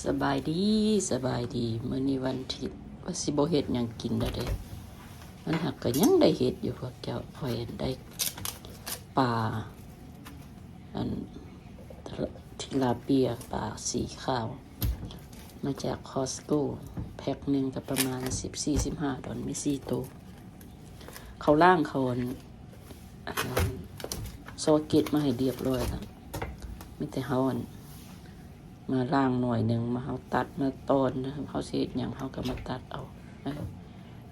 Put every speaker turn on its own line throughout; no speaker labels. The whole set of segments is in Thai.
สบายดีมื้อนี้วันอาทิตย์ว่าสิบ่เฮ็ดหยังกินแล้วเด้มันหักก็ยังได้เฮ็ดอยู่พวกเจ้าข่อยได้ปลาอันทิลาเปียปลาสีขาวมาจากคอสโก้แพ็คนึงก็ประมาณ14-15 ดอลมี4ตัวเขาล่างเขาโซเก็ตมาให้เรียบร้อยแล้วมีแต่เฮามาล่างหน่อยหนึ่งมาเฮาตัดมาตอนนะครับเฮาสิเฮ็ดหยังเฮาก็มาตัดเอา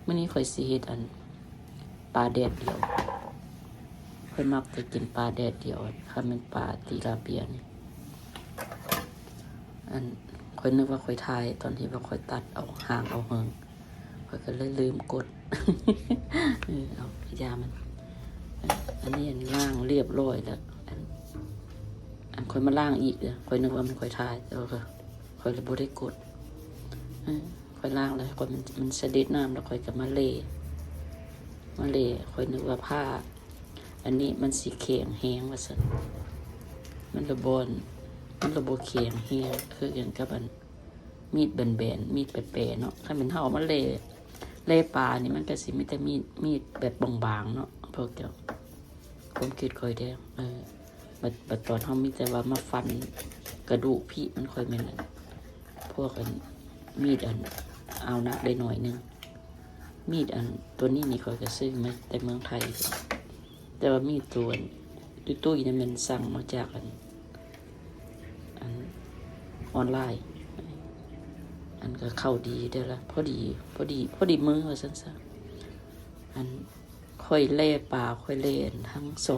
มื้อนี้ข่อยสิเฮ็ดปลาแดดเดียวข่อยมักจะกินปลาแดดเดียวคันเป็นปลาติลาเปียนี่ข่อยนึกว่าข่อยถ่ายตอนที่ว่าข่อยตัดเอาหางเอาเหิงข่อยก็เลยลืมกดเอายามันอันนี้ล่างเรียบร้อยแล้วค่อยมาล่างอีกเด้อค่อยนึกว่ามันค่อยทายแต่ว่าค่อยเลยบ่ได้กดค่อยล่างแล้วค่อยมันเสด็จน้ำแล้วค่อยก็มาเล่ค่อยนึกว่าผ้าอันนี้มันสีแข็งแห้งว่าซั่นมันระบ่แข็งแห้งคือกันกับมีดแบนๆมีดแปะๆเนาะถ้าเป็นเฮามาเล่ปลานี่มันก็สิมีแต่มีดแบบบางๆเนาะพวกเจ้าผมคิดค่อยเด้อบัดตอนเฮามีแต่ว่ามาฟันกระดูกพี่มันค่อยแม่นพวกมีดเอานักได้หน่อยนึงมีดตัวนี้นี่ค่อยก็ซื้อมาแต่เมืองไทยแต่ว่ามีดตัวตุ้ยๆนี่มันสั่งมาจากออนไลน์ก็เข้าดีเด้อละพอดีมือว่าซั่นซะค่อยเล่ปลาค่อยเล่ทั้งส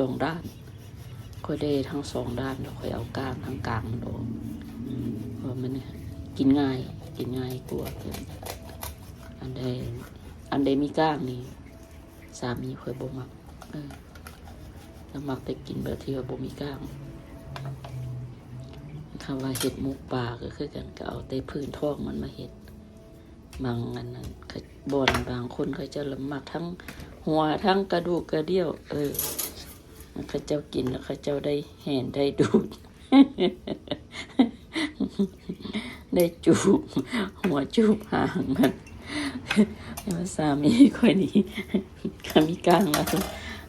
องด้านค่อยได้ทั้งสองด้านแล้วค่อยเอาก้างทั้งกลางมันออกเพราะมันกินง่ายกว่าอันใดมีก้างนี่สามีค่อยบ่มักแล้วมักไปกินแบบที่ว่าบ่มีก้างคำว่าเห็ดมุกปลาก็คือกันก็เอาแต่พื้นท้องมันมาเห็ดบางอันนั้นบ่อนบางคนเขาจะละมักทั้งหัวทั้งกระดูกกระเดี่ยวเขาเจ้ากินแล้วเขาเจ้าได้แห่นได้ดูด ได้จูบหัวจูบหางมันสามีค่อยนี้ขามีกลาง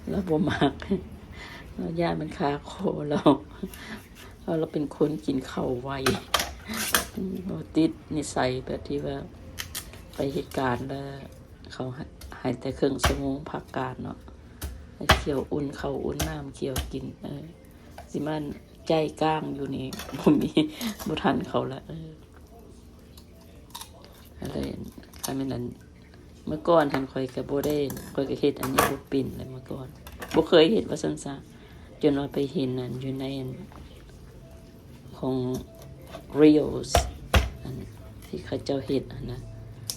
แล้วบ่มักเราญาติมันคาโคเราเป็นคนกินข้าวไวเราติดนิสัยแบบที่ว่าไปเหตุการณ์แล้วเขาหายแต่ครึ่งชั่วโมงพักการเนาะเคี่ยวอุ่นข้าวอุ่นน้ำเคี่ยวกินสิมันใจกลางอยู่นี่บ่ทันเขาละอะไรคันแม่นนั้นเมื่อก่อนท่านค่อยก็บ่ได้ค่อยก็เฮ็ดอันนี้บ่เป็นเลยเมื่อก่อนบ่เคยเฮ็ดว่าซั่นซะจนว่าไปเห็นอยู่ในของ Reels ที่เขาเจ้าเฮ็ดนะ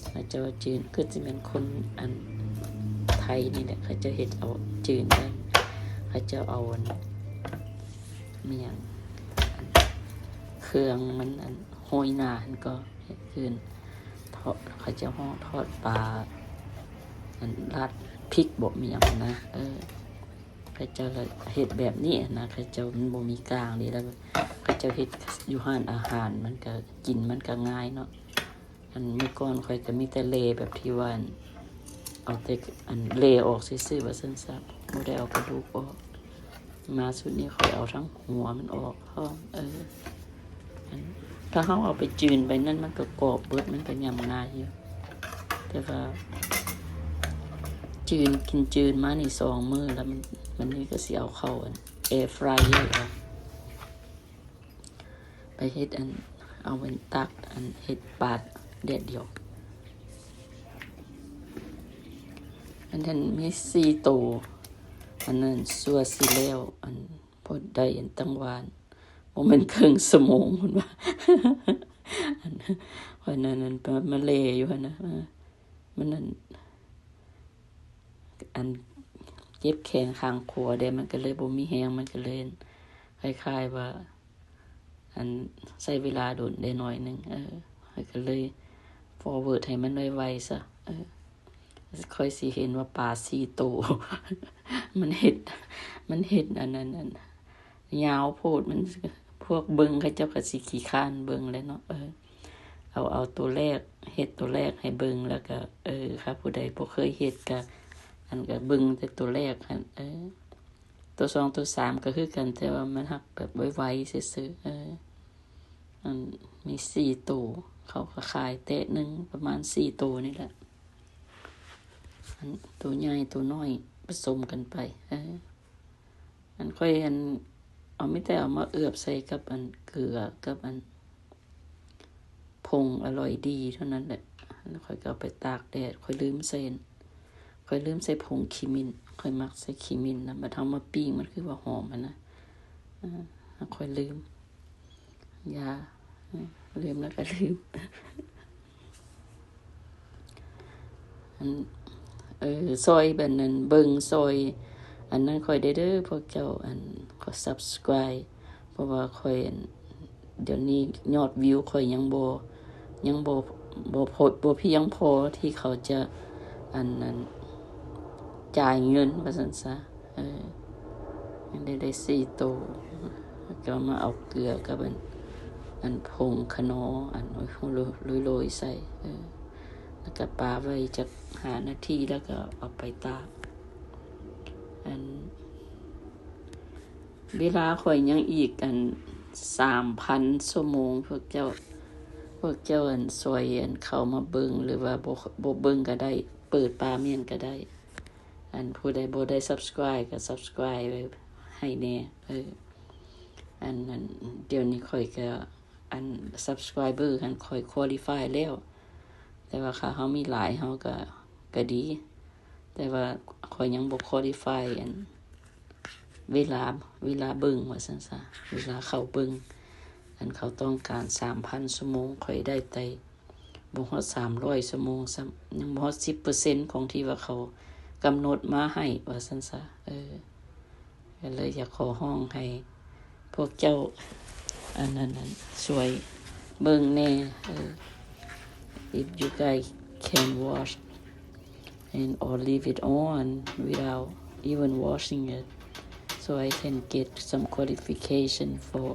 เขาเจ้าจีนคือสิเป็นคนไทยนี่แหละเขาเจ้าเฮ็ดเอาจีนกันเขาเจ้าเอาเมียงเครื่องมันโหยหน้าก็เฮ็ดขึ้นเขาเจ้าห้องทอดปลาราดพริกบ่มีหยังนะเขาเจ้าเฮ็ดแบบนี้นะเขาเจ้ามันบ่มีกลางนี่แล้วเขาเจ้าเฮ็ดอยู่ร้านอาหารมันก็กินมันก็ง่ายเนาะเมื่อก่อนค่อยก็มีแต่เลแบบที่ว่าเอาแต่เลออกซื่อๆว่าซั่นซะบ่ได้เอากระดูกออกมาสุดนี้ค่อยเอาทั้งหัวมันออกพร้อมถ้าเฮาเอาไปจืนไปนั่นมันก็กรอบเบิดมันก็ยำง่ายอยู่แต่ว่ากินจืนมานี่2 มื้อแล้วมันนี่ก็สิเอาเข้าแอร์ฟรายเออร์ไปเฮ็ดเอาเป็นตักเฮ็ดปาดแดดเดียวอันนั้นมี4ตัวอันนั้นซัวสิแล้วพอได้ตั้งวานบ่แม่นครึ่งชั่วโมงพุ่นว่าวันนั้นมาเลอยู่หั่นนะมันนั่นเจ็บแขนข้างขวาได้มันก็เลยบ่มีแรงมันก็เลยคล้ายๆว่าใช้เวลาโดนได้หน่อยนึงก็เลย forward ให้มันไวๆซะค่อยสิเห็นว่าปลา4ตัวมันเฮ็ดอันนั้นยาวโพดมันพ วกเบิ่งเขาเจ้าก็สิขี้คร้านเบิ่งแหล้วเนาะเอาตัวแรกเฮ็ดตัวแรกให้เบิ่งแล้วก็ครับผู้ใดบ่เคยเฮ็ดก็อันก็เบิ่งแต่ตัวแรกหั่นตัว2ตัว3ก็คือกันแต่ว่ามันฮักแบบไวๆซื่อๆอันมี4ตัวเขาก็ขายแตะหนึงประมาณ4ตัวนี่แหละอันตัวใหญ่ตัวน้อยผสมกันไปอันค่อยเอาไม่แต่เอามาเอือบใส่กับอันเกลือกับอันผงอร่อยดีเท่านั้นแหละแล้วค่อยก็เอาไปตากแดดค่อยลืมใส่ผงขีมินค่อยมักใส่ขีมินนะมาทำมาปิ้งมันคือว่าหอมนะค่อยลืมลืมแล้วก็ลืมซอยแบบนั้นเบิ่งซอยอันนั้นค่อยได้เด้อพวกเจ้าก็ subscribe เพราะว่าค่อยเดี๋ยวนี้ยอดวิวค่อยยังบ่เพียงพอที่เขาจะนั้นจ่ายเงินว่าซั่นซะยังได้4ตัวก็มาเอาเกลือกับอันผงคะนอโรยใส่แล้วก็ปาไว้จัก5นาทีแล้วก็เอาไปตากเวลาข่อยยังอีก3,000 ชั่วโมงพวกเจ้าซอยเข้ามาเบิ่งหรือว่าบ่เบิ่งก็ได้เปิดปาเมียนก็ได้ผู้ใดบ่ได้ subscribe ก็ subscribe ไว้ให้แน่นั้นเดี๋ยวนี้ข่อยก็subscriber ข่อย qualify แล้วแต่ว่าค่ะเฮามีหลายเฮาก็ดีแต่ว่าข่อยยังบ่ qualify เวลาเบิ่งว่าซั่นซะเวลาเข้าเบิ่งเขาต้องการ 3,000 ชั่วโมงข่อยได้แต่บ่ฮอด300ชั่วโมงซ้ำยังบ่ฮอด 10% ของที่ว่าเขากำหนดมาให้ว่าซั่นซะก็เลยอยากขอร้องให้พวกเจ้านั้นช่วยเบิ่งแน่if you guys can watch or leave it on without even watching it so I can get some qualification for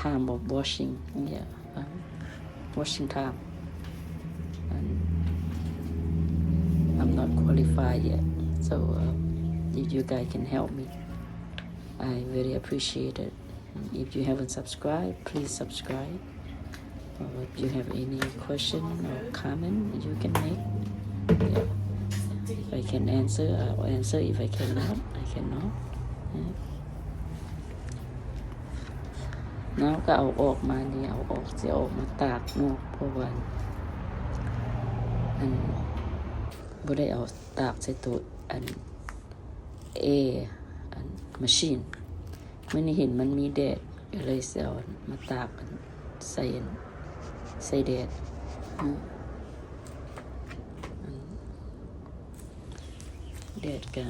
time of washing washing time and I'm not qualified yet so if you guys can help me I very appreciate it if you haven't subscribed please subscribe or if you have any question or comment you can make if I can answer I'll answer if I cannot I cannotน้ำก็เอาออกมานี่เอาออกจะออกมาตากนอกเพราะว่าบ่ได้เอาตากใส่ตัวmachine มื้อนี้เห็นมันมีแดดก็เลยสิเอามาตากใส่แดดแดดก็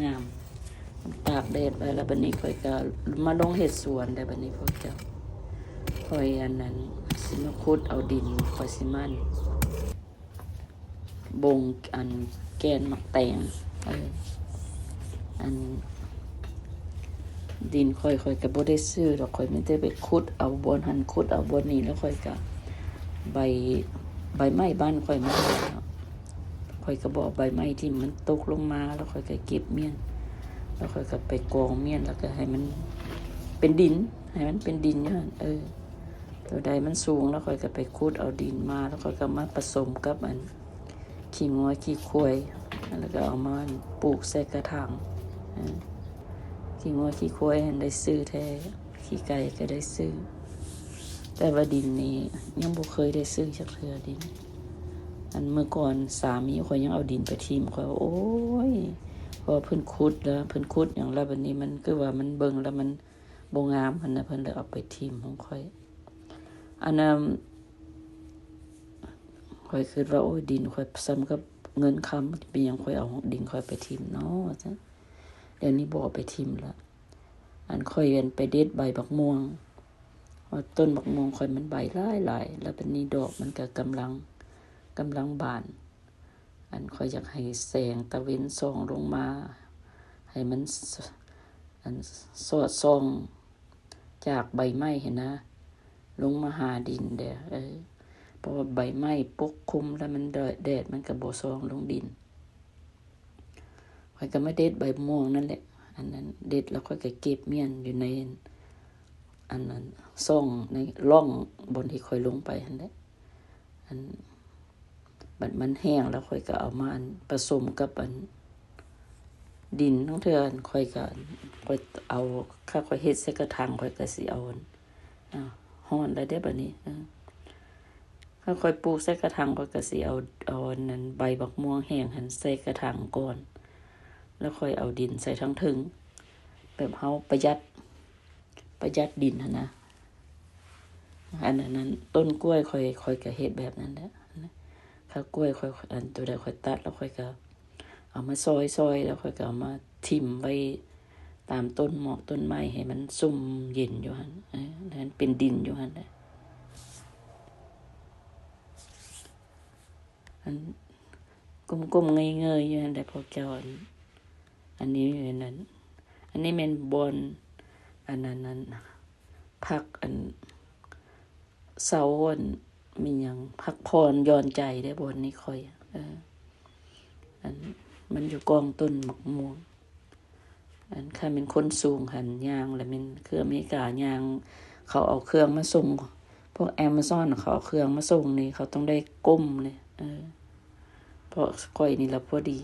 งามๆตากแดดไว้แล้วบัดนี้ค่อยก็มาลงเฮ็ดสวนได้บัดนี้พวกเจ้าค่อยนั้นสิมาขุดเอาดินค่อยสิมันบงแกนมักแตงดินค่อยก็บ่ได้ซื้อดอกค่อยไม่ได้ไปขุดเอาบนหันขุดเอาบนนี้แล้วค่อยก็ใบไม้บ้านค่อยมาแล้วค่อยก็บ่ใบไม้ที่มันตกลงมาแล้วค่อยก็เก็บเมียนแล้วค่อยก็ไปกองเมียนแล้วก็ให้มันเป็นดินอยู่หั่นตัวใดมันสูงแล้วค่อยก็ไปขุดเอาดินมาแล้วค่อยก็มาผสมกับขี้งัวขี้ควายแล้วก็เอามาปลูกใส่กระถางขี้งัวขี้ควายได้ซื้อแท้ขี้ไก่ก็ได้ซื้อแต่ว่าดินนี่ยังบ่เคยได้ซื้อจักเทื่อดินเมื่อก่อนสามีข่อยยังเอาดินไปทิ่มข่อยโอ้ยพอเพิ่นขุดหยังแล้วบัดนี้มันคือว่ามันเบิ่งแล้วมันบ่งามหั่นน่ะเพิ่นเลยเอาไปทิ่มของข่อยข่อยคิดว่าโอ้ยดินข่อยซ้ำกับเงินค้ำเป็นหยังข่อยเอาดินข่อยไปทิ่มเนาะจ้ะเดี๋ยวนี้บ่เอาไปทิ่มละข่อยไปเด็ดใบบักม่วงว่าต้นบักม่วงข่อยมันใบหลายๆแล้วบัดนี้ดอกมันก็กำลังบานข่อยอยากให้แสงตะเวนส่องลงมาให้มันสอดส่อง จากใบไม้เห็นนะลงมาหาดินเด้อเพราะว่าใบไม้ปกคลุมแล้วมันแดดมันก็บ่ซองลงดินข้อยก็มาเด็ดใบม่วงนั่นแหละอันนั้นเด็ดแล้วข้อยก็เก็บเมียนอยู่ในอันนั้นซ่องในร่องบนที่ค่อยลงไปนั่นแหละอันบัดมันแห้งแล้วค่อยก็เอามาผสมกับดินทั้งเทื่อค่อยก็ค่อยเอาค่าค่อยเฮ็ดใส่กระถางค่อยก็สิเอาฮ้อนแล้วเด้บัดนี้ค่อยค่อยปลูกใส่กระถางค่อยก็สิเอานั้นใบบักม่วงแห้งหั่นใส่กระถางก่อนแล้วค่อยเอาดินใส่ทั้งถึงแบบเฮาประหยัดดินหั่นนะอันนั้นต้นกล้วยค่อยก็เฮ็ดแบบนั้นแหละถ้ากล้วยค่อยอันตัวใดค่อยตัดแล้วค่อยก็เอามาซอยๆแล้วค่อยก็เอามาทิ่มไว้ตามต้นหมอกต้นไม้ให้มันซุ่มเย็นอยู่หั่นนั้นเป็นดินอยู่หั่นอันกลมๆเงยๆอยู่หั่นได้พวกเจ้าอันนี้นั่นอันนี้แม่นบอนอันนั้นพักเสามีหยังพักพรย้อนใจได้บนนี้ค่อยอันมันอยู่กองต้นมะม่วงอันค่าเป็นคนสูงหันยางแล้วมันคืออเมริกายางเขาเอาเครื่องมาส่งพวก Amazon เขาเอาเครื่องมาส่งนี่เขาต้องได้ก้มเลยเพราะค่อยนี่ละพอดี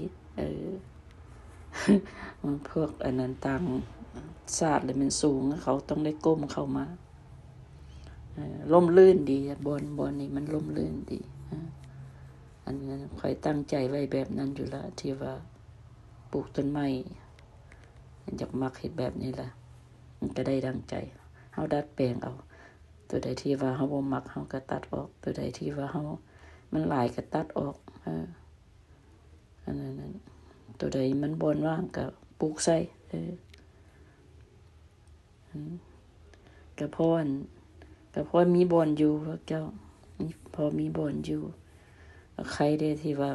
พวกอันนั้นต่างชาติเลยมันสูงเขาต้องได้ก้มเข้ามาร่มรื่นดีบอนนี่มันร่มรื่นดีอันนั้นค่อยตั้งใจไว้แบบนั้นอยู่แล้วที่ว่าปลูกต้นไม้อยากมักเฮ็ดแบบนี้ล่ะมันก็ได้ดังใจเฮาดัดแปลงเอาตัวใดที่ว่าเฮาบ่มักเฮาก็ตัดออกตัวใดที่ว่าเฮามันหลายก็ตัดออกอันนั้นตัวใดมันบ่ว่างก็ปลูกใส่ก็เพราะมีบ่อนอยู่พวกเจ้าพอมีบ่อนอยู่ใครได้ที่ว่า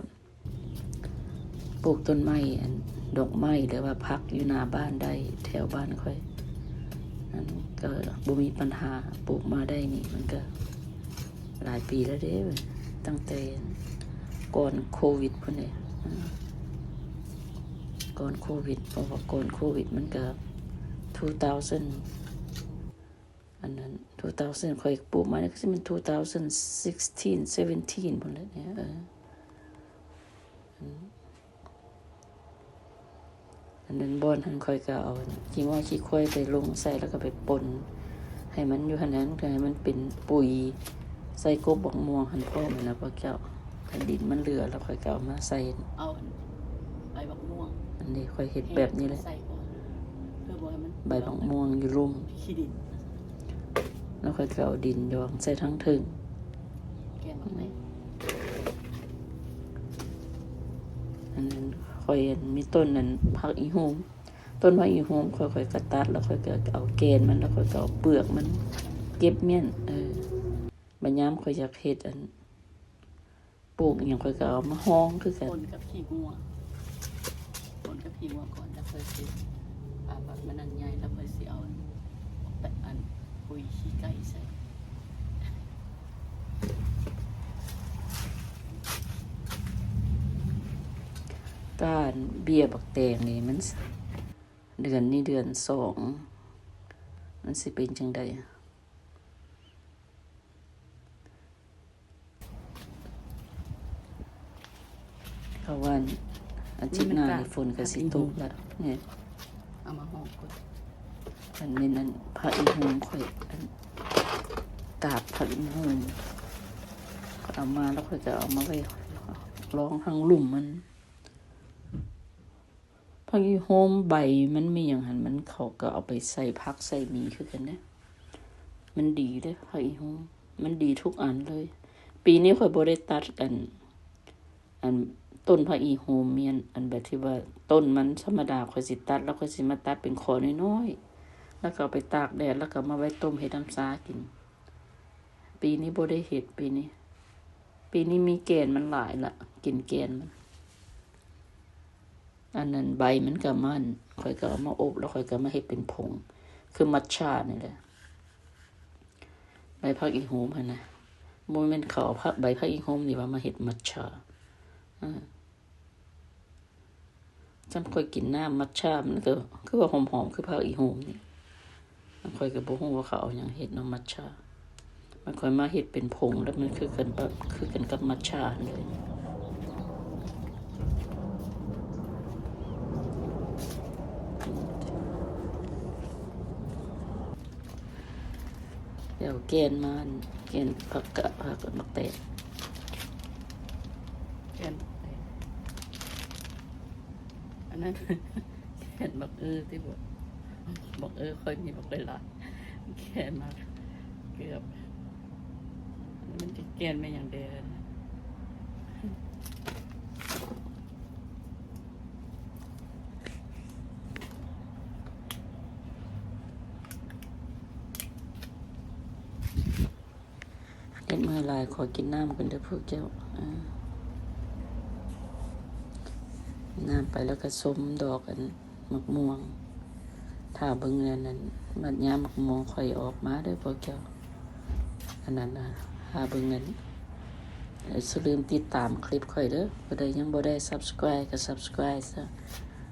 ปลูกต้นไม้ดอกไม้หรือว่าพักอยู่หน้าบ้านได้แถวบ้านค่อยนั้นก็บ่มีปัญหาปลูกมาได้นี่มันก็หลายปีแล้วเด้ตั้งแต่ก่อนโควิดพุ่นนี่ก่อนโควิดเพราะว่าก่อนโควิดมันก็2000อันนั้น2000ค่อยปลูกมาก็สิมัน2016 17พุ่นแหละเนี่ยอันนั้นบ่อนหันค่อยก็เอาขี้ง้อขี้ควายไปลงใส่แล้วก็ไปป่นให้มันอยู่หั่นนั้นให้มันเป็นปุ๋ยใส่กบบักม่วงหั่นพร้อมแล้วพวกเจ้าถ้าดินมันเหลือแล้วค่อยก็เอามาใส่เอาใบบักม่วงอันนี้ค่อยเฮ็ดแบบนี้เลยเพื่อบ่ให้มันใบบักม่วงอยู่ลุ่มขี้ดินแล้วค่อยก็เอาดินยองใส่ทั้งถึงแกงไหมอันนั้นค่อยมีต้นนั้นผักอีโฮมต้นผักอีโฮมค่อยๆก็ตัดแล้วค่อยก็เอาแกนมันแล้วค่อยก็เอาเปลือกมันเก็บเมี่ยนบัดยามค่อยอยากเฮ็ดปลูกอีหยังค่อยก็เอามาฮ้องคือกันป่นกับขี้งัวก่อนแล้วค่อยสิบักมันนั่นใหญ่แล้วค่อยสิเอาปุ๋ยขี้ไก่ใส่ก้านเบี้ยบักแตงนี่มันเดือนนี้เดือน2มันสิเป็นจังได๋เขาว่าอาทิตย์หน้านี่ฝนก็สิตกแล้วเนี่ยเอามาห่อก่อนอันนี้นั่นผักอีโฮมค่อยตากผักอีโฮมเอามาแล้วค่อยจะเอามาไว้รองข้างหลุมมันผักอีโฮมใบมันมีหยังหั่นมันเขาก็เอาไปใส่ผักใส่หมี่คือกันนะมันดีเด้อผักอีโฮมมันดีทุกอันเลยปีนี้ค่อยบ่ได้ตัดกันต้นผักอีโฮมเมียนแบบที่ว่าต้นมันธรรมดาค่อยสิตัดแล้วค่อยสิมาตัดเป็นขอน้อยๆแล้วก็เอาไปตากแดดแล้วก็มาไว้ต้มเฮ็ดน้ำชากินปีนี้บ่ได้เฮ็ดปีนี้มีแกนมันหลายละกินแกนมันอันนั้นใบมันก็มันค่อยก็เอามาอบแล้วค่อยก็มาเฮ็ดเป็นผงคือมัทฉะนี่แหละ ผักอีโหมหั่นนะบ่แม่นเขาเอาผักใบผักอีโหมนี่ว่ามาเฮ็ดมัทฉะจำค่อยกินน้ำมัทฉะมันก็คือว่าหอมๆคือผักอีโหมนี่มันค่อยก็บ่ฮู้ว่าเขาเอาหยังเฮ็ดเนาะมัทฉะมันค่อยมาเฮ็ดเป็นผงแล้วมันคือกันกับมัทฉะเลยเดี๋ยวแกนมันแกนผักบักแตงแกนอันนั้นแกนบักที่บักค่อยมีบักหลายแกนมากเกือบมันจะแกนไม่อย่างเดียวเด็ดมือลายขอกินน้ำกันเด้อพวกเจ้าน้ำไปแล้วก็ส้มดอกอันมะม่วงถ้าเบิ่งนั้นมันยามมะม่วงค่อยออกมาเด้อพวกเจ้าอันนั้นนะถ้าเบิ่งนั้นอย่าลืมติดตามคลิปค่อยเด้อบ่ได้ยังบ่ได้ Subscribe ก็ Subscribe ซะ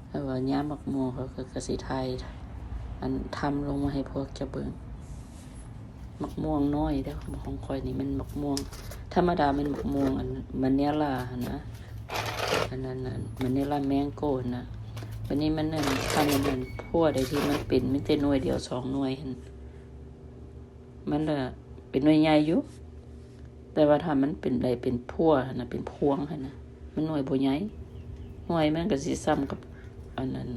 เพราะว่ายามมะม่วงเขาก็สิถ่ายอันทำลงมาให้พวกเจ้าเบิ่งมะม่วงน้อยเด้อของค่อยนี่มันมะม่วงธรรมดามันมะม่วงอันมะเนียล่านะอันนั้นมะเนียล่าแมงโก้นะวันนี้มันนั่นทำมันพั่วได้ที่มันเป็นแต่หน่วยเดียว2หน่วยหั่นมันน่ะเป็นหน่วยใหญ่อยู่แต่ว่าถ้ามันเป็นได้เป็นพั่วนะเป็นพวงหั่นนะมันหน่วยบ่ใหญ่หน่วยมันก็สิซ้ำกับอันนั้น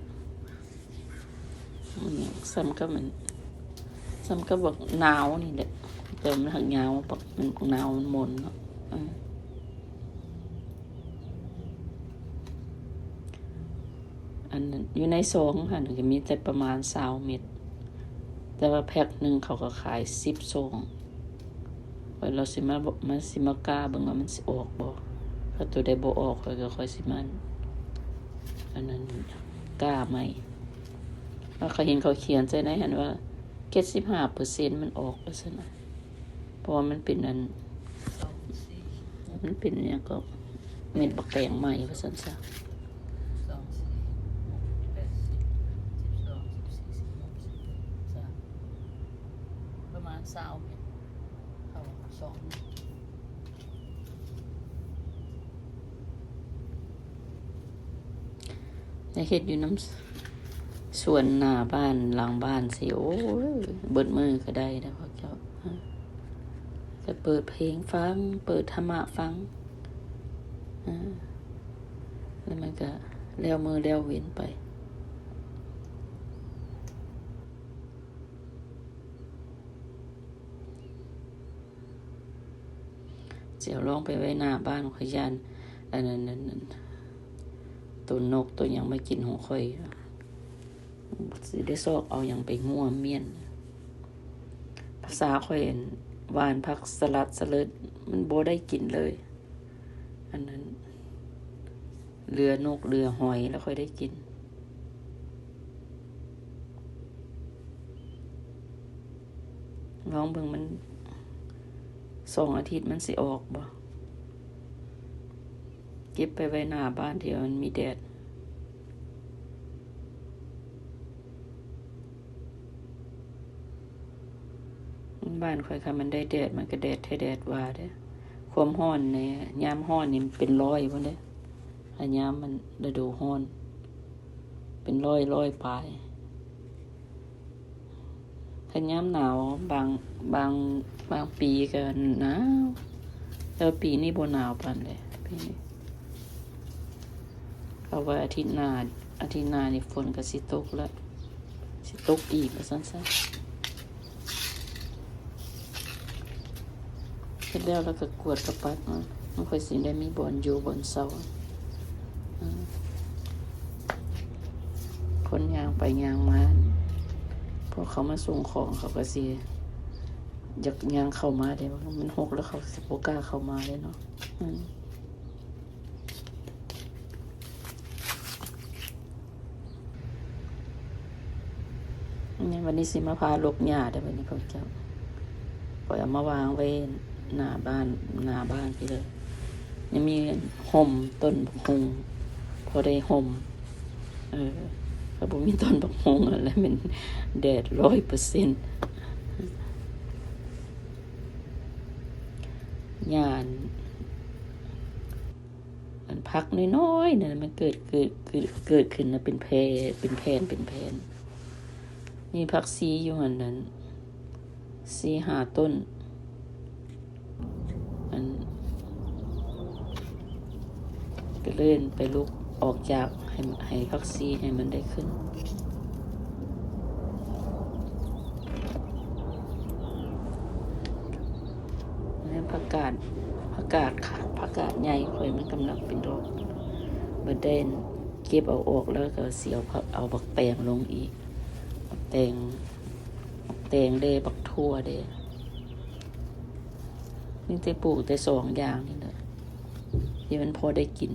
มันซ้ำกับบักนาวนี่แหละแต่มันหักยาวบักมันนาวมันหม่นเนาะอันนั้นอยู่ในซองค่ะก็มีแต่ประมาณ20เม็ดแต่ว่าแพ็คนึงเขาก็ขาย10ซองเราสิมากล้าเบิ่งว่ามันสิออกบ่ถ้าตัวใดบ่ออกข้อยก็ค่อยสิมันอันนั้นกล้าไหมว่าเขาเห็นเขาเขียนใส่ในหั่นว่า75%มันออกว่าซั่นน่ะเพราะว่ามันเป็นอันมันเป็นหยังก็เม็ดบักแตงใหม่ว่าซั่นซะประมาณ20เม็ดเข้า2ในเฮ็ดอยู่น้ำส่วนหน้าบ้านหลังบ้านสิโอ้ยเบิดมือก็ได้นะพวกเจ้าจะเปิดเพลงฟังเปิดธรรมะฟังแล้วมันก็แล้วมือแล้วเว้นไปเสี่ยวลองไปไว้หน้าบ้านขอยยันอันนั้นตัวนกตัวยังไม่กินของข่อยสิได้ซอกเอาอย่างไปง่วเมียนภาษาข่อยหวานผักสลัดสลัดมันบ่ได้กินเลยอันนั้นเรือนกเรือหอยแล้วค่อยได้กินลองเบิ่งมัน2 อาทิตย์มันสิออกบ่เก็บไปไว้หน้าบ้านที่มันมีแดดบ้านค่อยค่ะมันได้แดดมันก็แดดให้แดดว่าเด้อความร้อนในยามร้อนนี่มันเป็น100พุ่นเด้ออันยามมันฤดูร้อนเป็น100ปลายถ้ายามหนาวบางปีก็หนาวแต่ปีนี้บ่หนาวปานใดปีนี้เขาว่าอาทิตย์หน้านี่ฝนก็สิตกแล้วสิตกอีกว่าซั่นซะเฮ็ดแล้วก็กวดกระปัดมันค่อยสิได้มีบ่อนอยู่บ่อนเซาคนย่างไปย่างมาพอเขามาส่งของเขาก็สิอยากย่างเข้ามาได้ว่ามันหกแล้วเขาสิบ่กล้าเข้ามาเลยเนาะนี่วันนี้สิมาพาลกหญ้าได้บัดนี้พวกเจ้า อยเอามาวางไว้หน้าบ้านพี่เลยยังมีห่มต้นบักฮุงพอได้ห่มถ้าบ่มีต้นบักฮุงอะไรมันแดด100%หญ้าอันพักน้อยๆน่ะมันเกิดขึ้นนะเป็นแพรเป็นแผ่นมีผักซีอยู่หั่นนั้น4-5 ต้นอันก็เลื่อนไปลุกออกจากให้ผักซีให้มันได้ขึ้นแล้วผักกาดค่ะผักกาดใหญ่ข่อยมันกำลังเป็นดอกบ่ได้เก็บเอาออกแล้วก็สิเอาบักแตงลงอีกบักแตงเด้บักทั่วเด้นี่แต่ปลูกแต่2อย่างนี่แหละที่มันพอได้กิน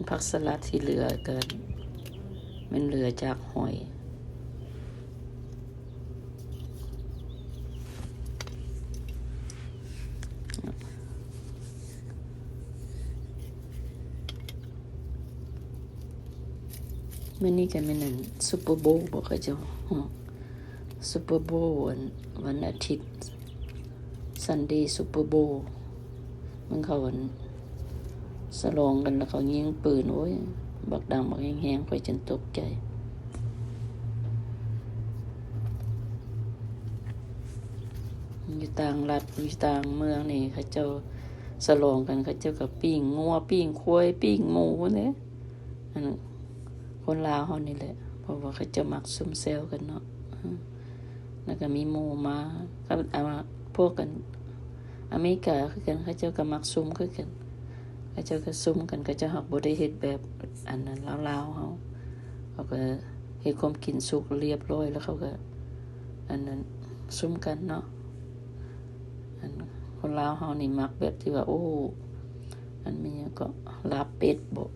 ผักสลัดที่เหลือเกินมันเหลือจากหอยมื้อนี้ก็แม่นซุปเปอร์โบว์บ่เขาเจ้าซุปเปอร์โบว์วันอาทิตย์ซันเดย์ซุปเปอร์โบว์มันเขาสลองกันแล้วเขายิงปืนโอ้ยบักดังบักแห้งๆข่อยจนตกใจอยู่ต่างรัฐอยู่ต่างเมืองนี่เขาเจ้าสลองกันเขาเจ้าก็ปิ้งงัวปิ้งควายปิ้งหมูเนี่ยอันคนลาวเฮานี่แหละเพราะว่าเขาเจ้ามักซุ่มแซวกันเนาะแล้วก็มีหมู่มาก็พวกกันอเมริกาคือกันเขาเจ้าก็มักซุ่มคือกันเขาเจ้าก็ซุ่มกันเขาเจ้าฮักบ่ได้เฮ็ดแบบอันนั้นลาวๆเฮาเขาก็เฮ็ดความกินสุกเรียบร้อยแล้วเขาก็อันนั้นซุ่มกันเนาะอันคนลาวเฮานี่มักแบบที่ว่าโอ้อันมีหยังก็ลาบเป็ดบ่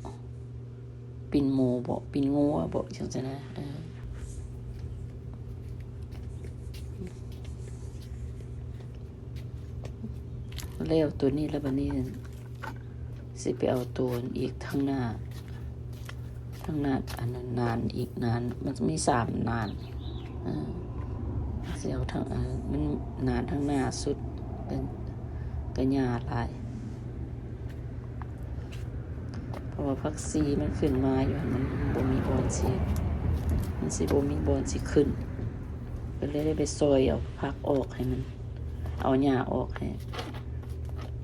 ปิ้นหมูบ่ปิ้นงัวบ่จังซั่นนะแล้วตัวนี้แล้วบัดนี้สิไปเอาตัวอีกทางหน้าอันนั้นนานอีกนานมันมี3นานสิเอาทางมันนานทางหน้าสุดก็หญ้าหลายเพราะว่าผักซีมันขึ้นมาอยู่มันบ่มีบอนสิบ่มีบอนสิขึ้นก็เลยได้ไปซอยเอาผักออกให้มันเอาหญ้าออกให้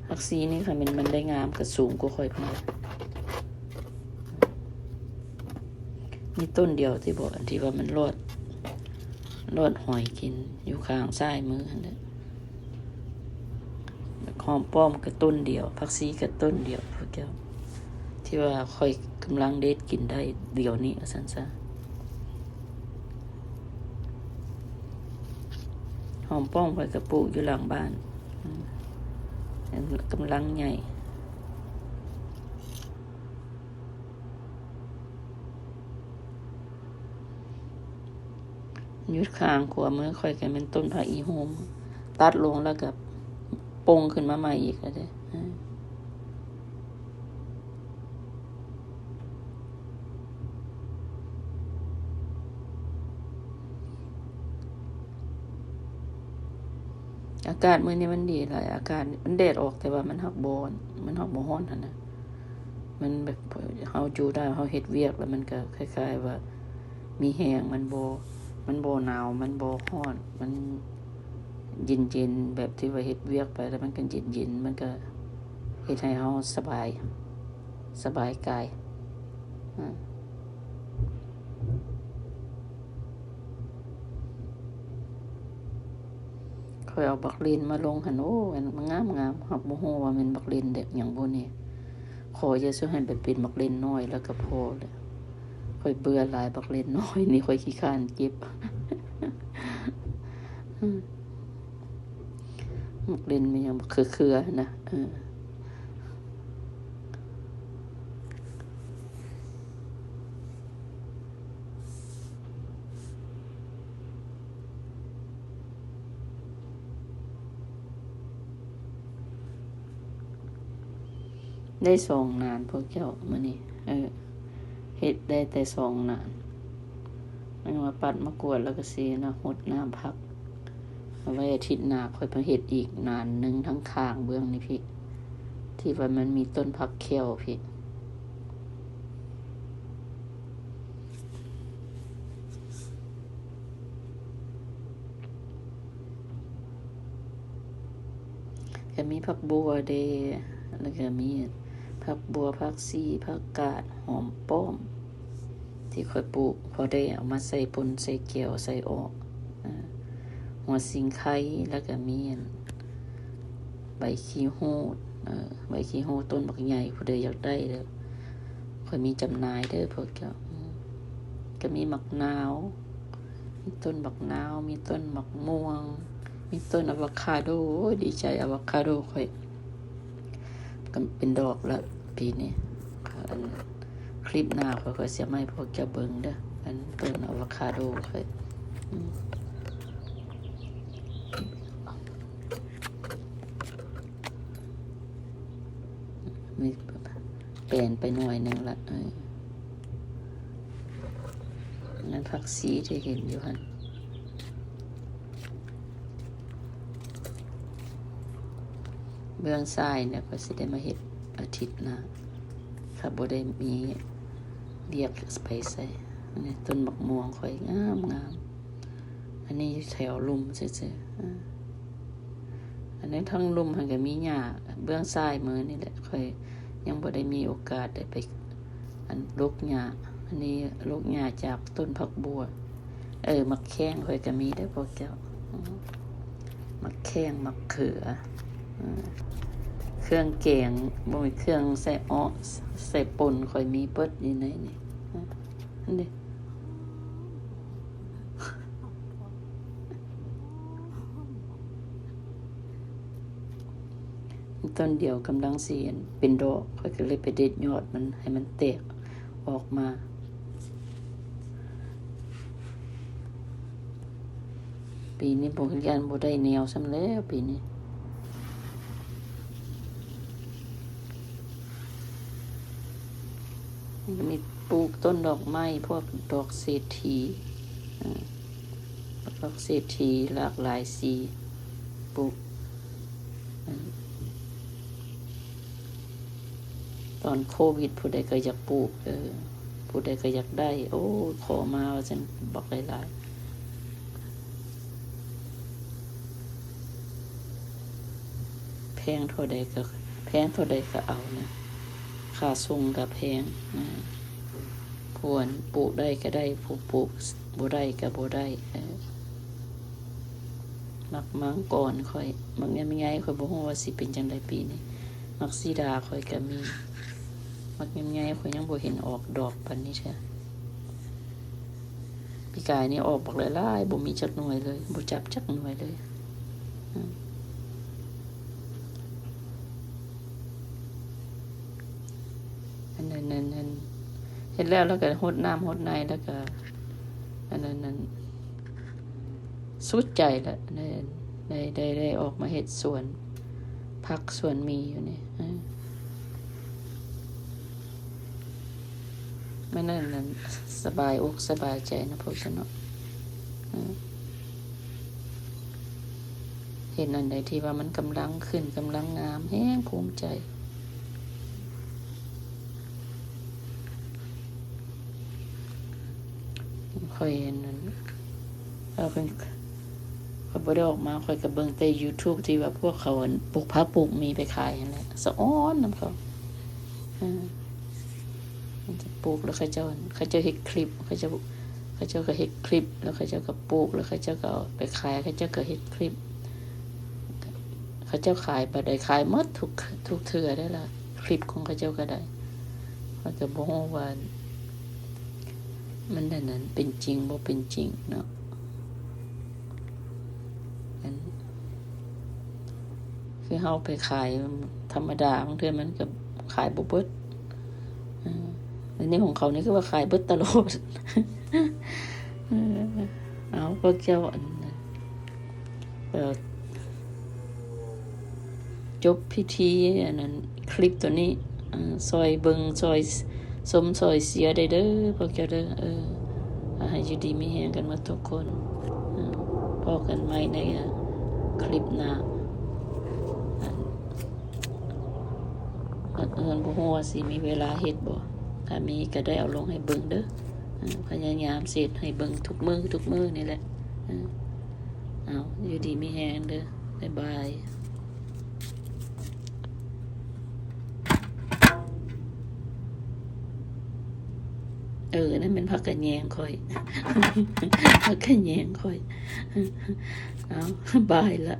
ผักซีนี่ค่ะมันได้งามก็สูงกว่าค่อยเพิ่นมีต้นเดียวที่บอกอันที่ว่ามันรอดหอยกินอยู่ข้างซ้ายมือนั่นแหละหอมป้อมก็ต้นเดียวผักซีก็ต้นเดียวพวกแก้วที่ว่าค่อยกำลังเด็ดกินได้เดี๋ยวนี้ซั่นซะหอมป้อมค่อยก็ปลูกอยู่หลังบ้านกำลังใหญ่ยุดข้างขวามือค่อยก็เป็นต้นผักอีโฮมตัดลงแล้วก็ปงขึ้นมาใหม่อีกแล้วเด้อากาศมื้อนี้มันดีหลายอากาศมันแดดออกแต่ว่ามันฮักบ่ร้อนหั่นน่ะมันแบบเฮาอยู่ได้เฮาเฮ็ดเวียกแล้วมันก็คล้ายๆว่ามีแห้งมันบ่หนาวมันบ่ร้อนมันเย็นๆแบบที่ว่าเฮ็ดเวียกไปแล้วมันก็เย็นๆมันก็เฮ็ดให้เฮาสบายกายค่อยเอาบักลินมาลงหั่นโอ้มันงามๆฮักบ่ฮู้ว่ามันบักลินเด็กหยังบ่นี่ขออย่าซื้อให้ไปเป็นบักลินน้อยแล้วก็พอแล้วค่อยเบื่อหลายบักลินน้อยนี่ค่อยขี้คร้านเก็บบักลินมันยังเครือๆนะ ได้2 นานพวกเจ้ามื้อนี้เฮ็ดได้แต่2 นานมันมาปัดมากวดแล้วก็สินะหดน้ำพักเอาไว้อาทิตย์หน้าค่อยมาเฮ็ดอีกนานนึงทั้งข้างเบื้องนี่พี่ที่ว่ามันมีต้นผักแควพี่ก็มีผักบัวเดแล้วก็มีผักบัวผักซีผักกาดหอมป้อมที่ค่อยปลูกพอได้เอามาใส่ปนใส่แก้วใส่ออกหัวสิงไข่แล้วก็มีใบขี้หูดใบขี้หูดต้นบักใหญ่ผู้ใดอยากได้เด้อค่อยมีจำหน่ายเด้อพวกเจ้าก็มีมะนาวมีต้นบักนาวมีต้นมะม่วงมีต้นอะโวคาโดดีใจอะโวคาโดค่อยก็เป็นดอกแล้วปีนี้อันคลิปหน้าค่อยเสียให้พวกเจ้าเบิ่งเด้ออันต้นอะโวคาโดค่อยมีเปลี่ยนไปหน่อยนึงละนั่นผักซีที่เห็นอยู่หั่นเบื้องซ้ายเนี่ยก็สิได้มาเฮ็ดอาทิตย์หน้าถ้าบ่ได้มีเรียกไปใส่อันนี้ต้นมะม่วงค่อยงามอันนี้แถวลุ่มซื่อๆอันนี้ทั้งลุ่มหันก็มีหญ้าเบื้องซ้ายมือนี่แหละค่อยยังบ่ได้มีโอกาสได้ไปอันลูกหญ้าอันนี้ลูกหญ้าจากต้นผักบัวมะแข้งค่อยก็มีได้พวกเจ้ามะแข้งมะเขือเครื่องแกงบ่มีเครื่องใส่ใส่ป่นค่อยมีเบิดนี่ไหนนี่อันนี้ต้นเดียวกำลังสิเป็นดอกค่อยก็เลยไปเด็ดยอดมันให้มันแตกออกมาปีนี้บ่ยันบ่ได้แนวซ้ำแล้วปีนี้มีปลูกต้นดอกไม้พวกดอกเศรษฐีดอกเศรษฐีหลากหลายสีปลูกตอนโควิดผู้ใดก็อยากปลูกผู้ใดก็อยากได้โอ้ขอมาว่าฉันบอกหลายๆแพงเท่าใดก็เอานะค่าส่งก็แพงพวนปลูกได้ก็ได้ผู้ปลูกบ่ได้ก็บ่ได้มักมังก่อนค่อยมักยังไงค่อยบ่ฮู้ว่าสิเป็นจังได๋ปีนี้มักสีดาค่อยก็มีมักยังไงค่อยยังบ่เห็นออกดอกปานนี้แท้ปีกายนี่ออกบักหลายๆบ่มีจักหน่วยเลยบ่จับจักหน่วยเลยอันนั้นเฮ็ดแล้วก็รดน้ำรดในแล้วก็อันนั้นสุดใจแล้วได้ออกมาเฮ็ดสวนผักสวนมีอยู่นี่มันนั่นสบายอกสบายใจนะพวกฉันเนาะเห็นอันใดที่ว่ามันกำลังขึ้นกำลังงามแฮงภูมิใจค่อยนั้นเราเป็นเขาบ่ได้ออกมาค่อยก็เบิ่งแต่ YouTube ที่ว่าพวกเขาปลูกผักปลูกมีไปขายนั่นแหละสะอ้อนนำเขามันจะปลูกแล้วเขาเจ้าเฮ็ดคลิปเขาเจ้าก็เฮ็ดคลิปแล้วเขาเจ้าก็ปลูกแล้วเขาเจ้าก็เอาไปขายเขาเจ้าก็เฮ็ดคลิปเขาเจ้าขายบ่ได้ขายหมดทุกเทื่อได้ล่ะคลิปของเขาเจ้าก็ได้เขาจะบ่ฮู้ว่ามันนั้นเป็นจริงบ่เป็นจริงเนาะคือเฮาไปขายธรรมดาบางเทื่อมันก็ขายบ่เบิดอันนี้ของเขานี่คือว่าขายเบิดตลอดเอาพวกเจ้าจบพิธีอันนั้นคลิปตัวนี้ ซอยเบิงซอยสมซอยเสียได้เด้อพวกเจ้าเด้อให้อยู่ดีมีแฮงกันหมดทุกคนพบกันใหม่ในคลิปหน้าบ่ฮู้ว่าสิมีเวลาเฮ็ดบ่ถ้ามีก็ได้เอาลงให้เบิ่งเด้อพยายามเสร็จให้เบิ่งทุกมื้อนี่แหละเอาอยู่ดีมีแฮงเด้อบ๊ายบายนั่นเป็นผักกระแยงค่อย ผักกระแยงค่อยเอาบายละ